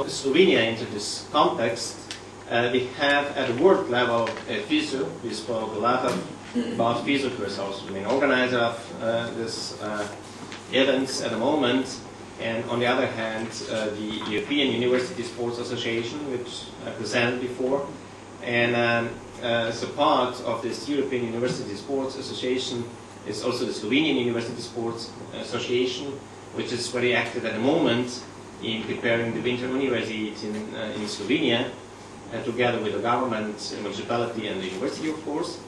Slovenia into this context, we have at the world level FISU. We spoke a lot about FISU because also the main organizer of this events at the moment. And on the other hand, the European University Sports Association, which I presented before. And as a part of this European University Sports Association is also the Slovenian University Sports Association, which is very active at the moment in preparing the Winter University in Slovenia, together with the government, municipality, and the university, of course.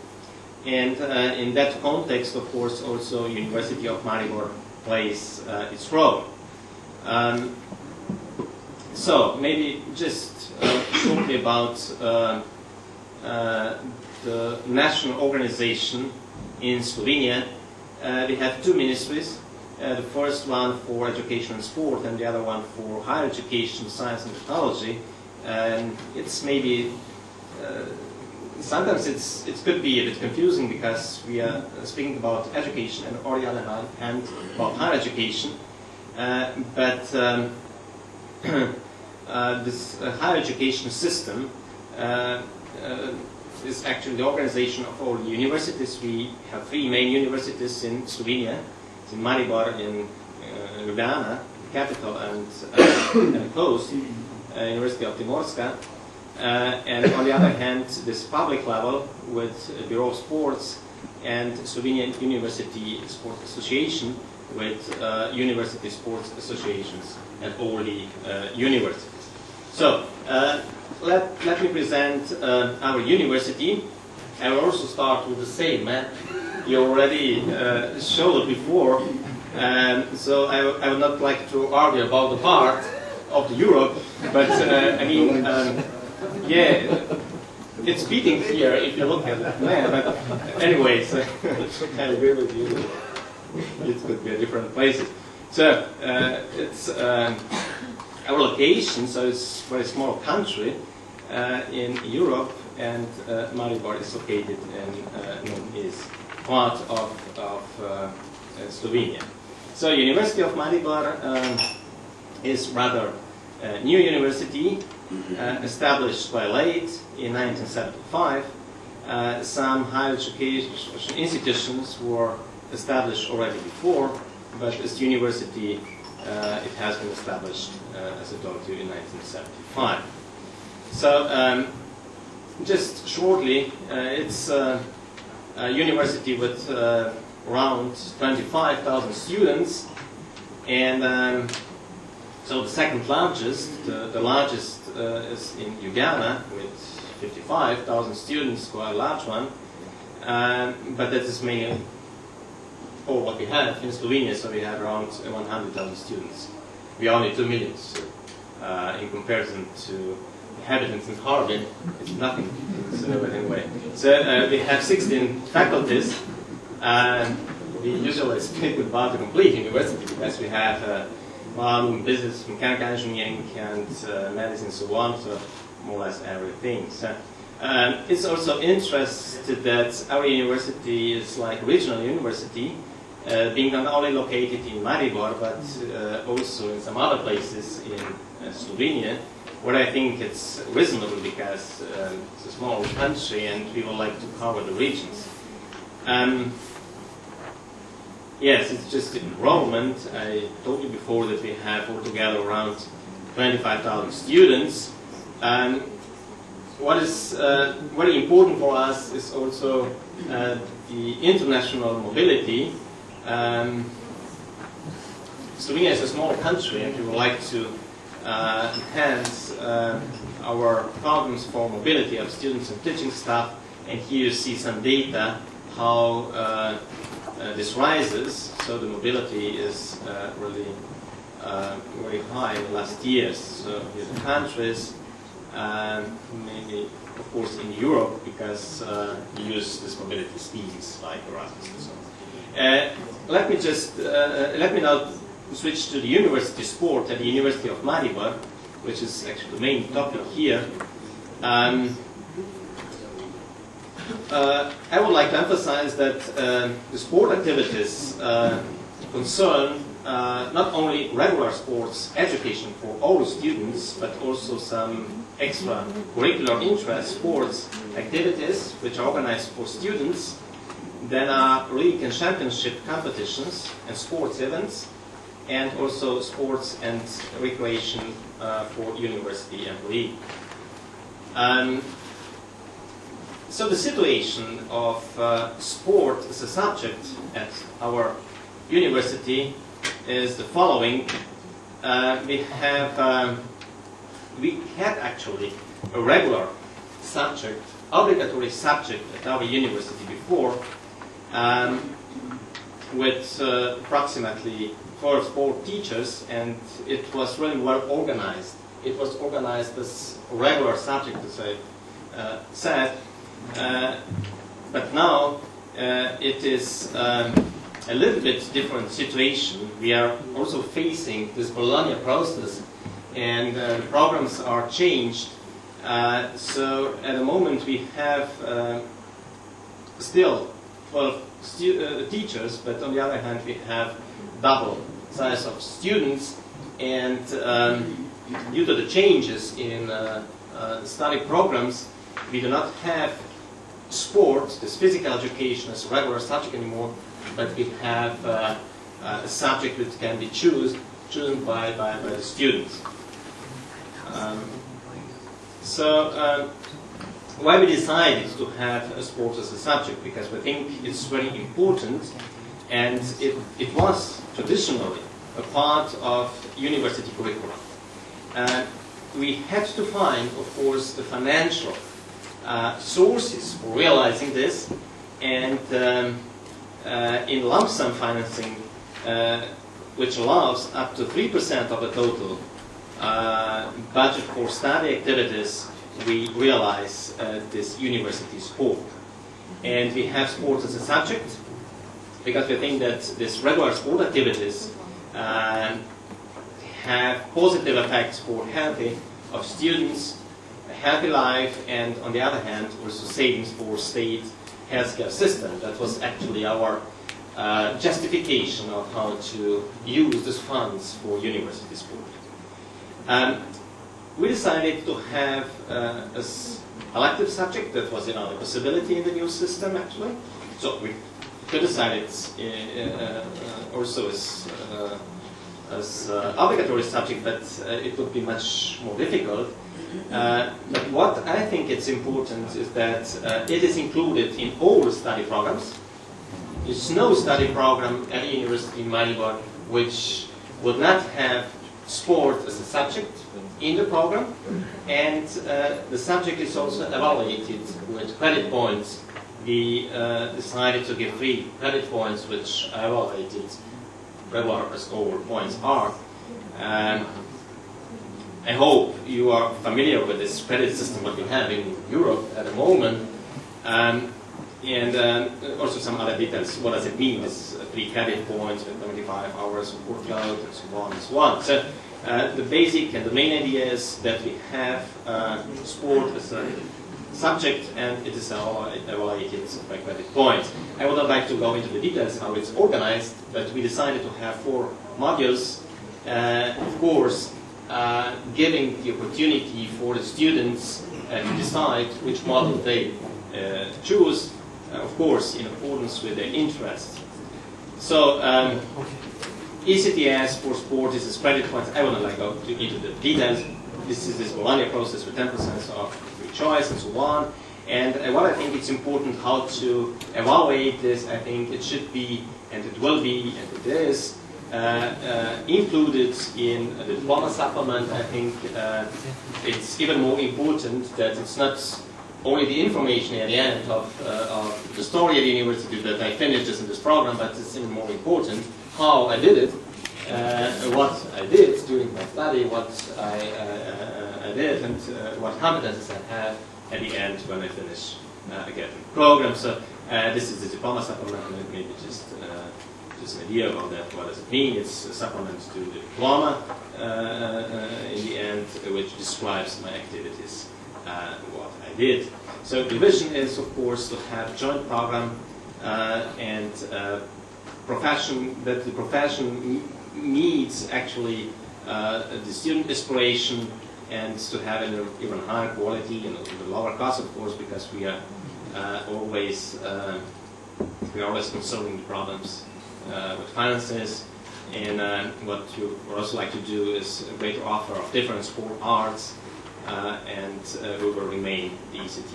And in that context, of course, also University of Maribor plays its role. So maybe just shortly about the national organization in Slovenia. We have two ministries. The first one for education and sport, and the other one for higher education, science and technology. And it's maybe sometimes it could be a bit confusing because we are speaking about education and on the other hand about higher education. But this higher education system is actually the organization of all universities. We have three main universities in Slovenia. It's in Maribor, in Ljubljana, the capital, and close, University of Timorska. And on the other hand, this public level with Bureau of Sports and Slovenian University Sports Association with university sports associations at all the universities. So let me present our university. I will also start with the same map. You already showed it before, so I would not like to argue about the part of the Europe, but I mean, yeah, it's beating here if you look at that map. But anyways, I agree with you. It could be a different places. So it's our location. So it's a very small country in Europe, and Maribor is located and is part of Slovenia. So University of Maribor is rather a new university, established quite late in 1975. Some higher education institutions were established already before, but as university it has been established, as I told you, in 1975. So just shortly, it's a university with around 25,000 students, and so the second largest, the largest is in Ljubljana with 55,000 students, quite a large one, but that is mainly for what we have in Slovenia, so we have around 100,000 students. We are only 2 million, so, in comparison to inhabitants in HARBIN, it's nothing. So anyway, so we have 16 faculties. We usually speak about the complete university because we have business, mechanical engineering, and medicine, and so on. So more or less everything. So it's also interesting that our university is like a regional university, being not only located in Maribor, but also in some other places in Slovenia, where I think it's reasonable because it's a small country and we would like to cover the regions. Yes, it's just enrollment. I told you before that we have altogether around 25,000 students. What is very important for us is also the international mobility. Slovenia is a small country, and we would like to enhance our programs for mobility of students and teaching staff. And here you see some data how this rises. So the mobility is really very high in the last years. So here the countries, maybe of course in Europe, because we use this mobility schemes like Erasmus and so on. Let me now switch to the university sport at the University of Maribor, which is actually the main topic here. I would like to emphasize that the sport activities concern not only regular sports education for all students, but also some extra curricular interest sports activities which are organized for students. Then are league and championship competitions and sports events, and also sports and recreation for university employee. So the situation of sport as a subject at our university is the following. We had actually a regular subject, obligatory subject at our university before, with approximately 4 sport teachers, and it was really well organized. It was organized as a regular subject, as I said, but now it is a little bit different situation. We are also facing this Bologna process, and the programs are changed. So at the moment we have still 12 teachers, but on the other hand we have double size of students, and due to the changes in study programs, we do not have sport, this physical education, as a regular subject anymore, but we have a subject which can be chosen by the students. Why we decided to have sport as a subject? Because we think it's very important, and it was traditionally a part of university curriculum. We had to find, of course, the financial sources for realizing this, and in lump sum financing, which allows up to 3% of the total budget for study activities, we realize this university sport. And we have sport as a subject because we think that these regular sport activities have positive effects for healthy of students, a healthy life, and on the other hand also savings for state healthcare system. That was actually our justification of how to use these funds for university sport. We decided to have as elective subject. That was another possibility in the new system, actually. So we could decide it also as obligatory subject, but it would be much more difficult. But what I think it's important is that it is included in all study programs. There's no study program at the university in Maribor which would not have sport as a subject in the program, and the subject is also evaluated with credit points. We decided to give 3 credit points which are evaluated regular as all points are. I hope you are familiar with this credit system that we have in Europe at the moment, and also some other details. What does it mean, this 3 credit points with 25 hours of workload, and so on and so on. So the basic and the main idea is that we have sport as a subject, and it is evaluated by credit points. I would not like to go into the details how it's organized, but we decided to have 4 modules. Of course, giving the opportunity for the students to decide which module they choose, of course, in accordance with their interest. So, ECTS for sport is credit points. I would not like to go into the details. This is this Bologna process with 10% of free choice and so on. And what I think it's important how to evaluate this. I think it should be, and it will be, and it is, included in the diploma supplement. I think it's even more important that it's not only the information at the end of the story at the university that I finished this in this program, but it's even more important how I did it, what I did during my study, what I did, and what competences I have at the end when I finish again the program. So this is the diploma supplement, and maybe just an idea about that. What does it mean? It's a supplement to the diploma in the end, which describes my activities, what I did. So the vision is, of course, to have joint program and profession, that the profession meets actually the student aspiration and to have an even higher quality and the lower cost, of course, because we are always considering the problems with finances. And what you would also like to do is a greater offer of different sport arts, and we will remain the ECT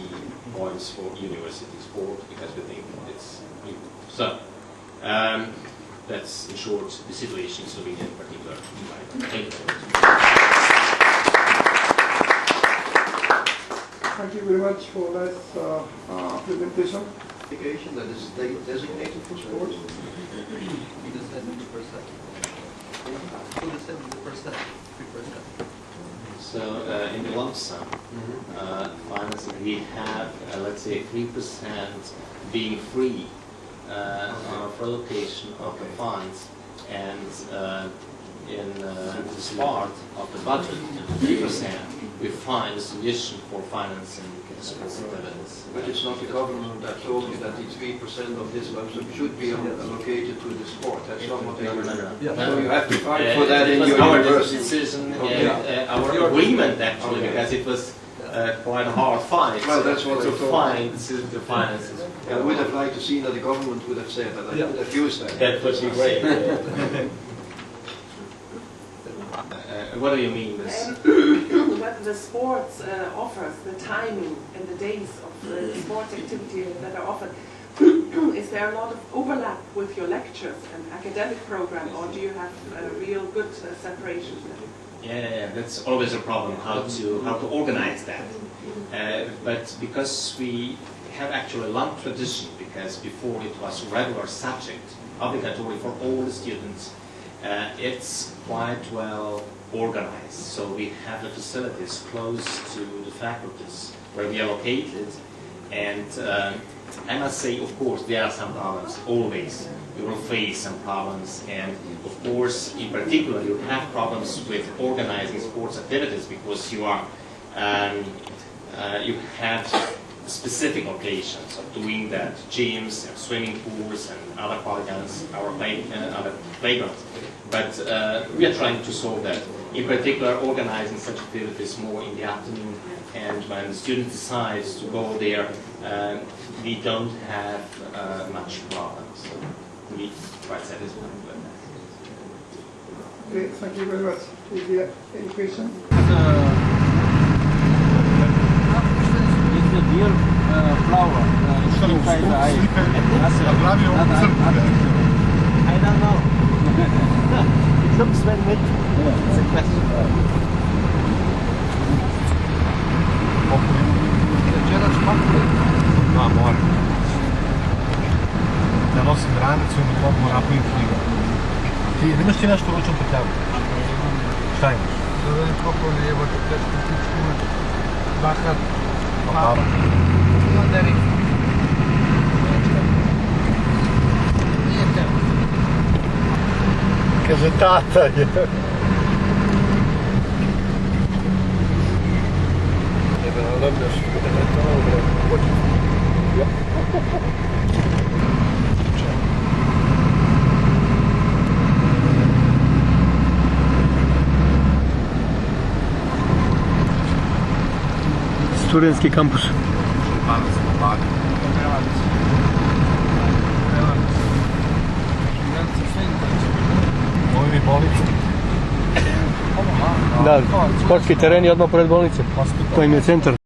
points for university sport because we think it's new. So that's in short the situation in Slovenia in particular. Thank you. Thank you very much for that presentation. That is designated for sports. So in the lump sum financing, we have let's say 3% being free for allocation of the funds, and in this part of the budget, 3% we find a solution for financing sports activities. But it's not the government that told you that the 3% of this lump sum should be allocated to the sport. That's not what they No. So you have to fight for that in it was your our university. decision and our agreement actually, because it was quite a hard fight Well, that's what to I thought. find the finances. I would have liked to see that the government would have said that. I would have used that. That would be great. What do you mean? Whether the sports offers, the timing and the days of the sports activity that are offered, is there a lot of overlap with your lectures and academic program, or do you have a real good separation? Yeah, that's always a problem, how to organize that. But because we have actually a long tradition, because before it was a regular subject, obligatory for all the students, it's quite well organized. So we have the facilities close to the faculties where we are located, and I must say, of course, there are some problems. Always you will face some problems, and of course, in particular, you have problems with organizing sports activities because you are you have specific occasions of doing that: gyms and swimming pools and other polygons, other playgrounds. But we are trying to solve that. In particular, organizing such activities more in the afternoon, and when the student decides to go there, we don't have much problems. So we quite satisfied with that. Okay, thank you very much. Is there any question? Dear flower, I don't know. It looks very neat. It's a question. No, amore. Da nosim granicu i na mogu napraviti knjigu. Ti imaš ti nešto ručno prtljavu? Šta imaš? Zovem koliko ne jebo te teško tičku. Bakar. Pa. Mandari. Nije temo. Kaže tata je. Jebe nam dobioš da ne to ovo hoću. Ja. Studentski kampus. Ovo je bolnica. Da, sportski teren je odmah pored bolnice. To im je centar.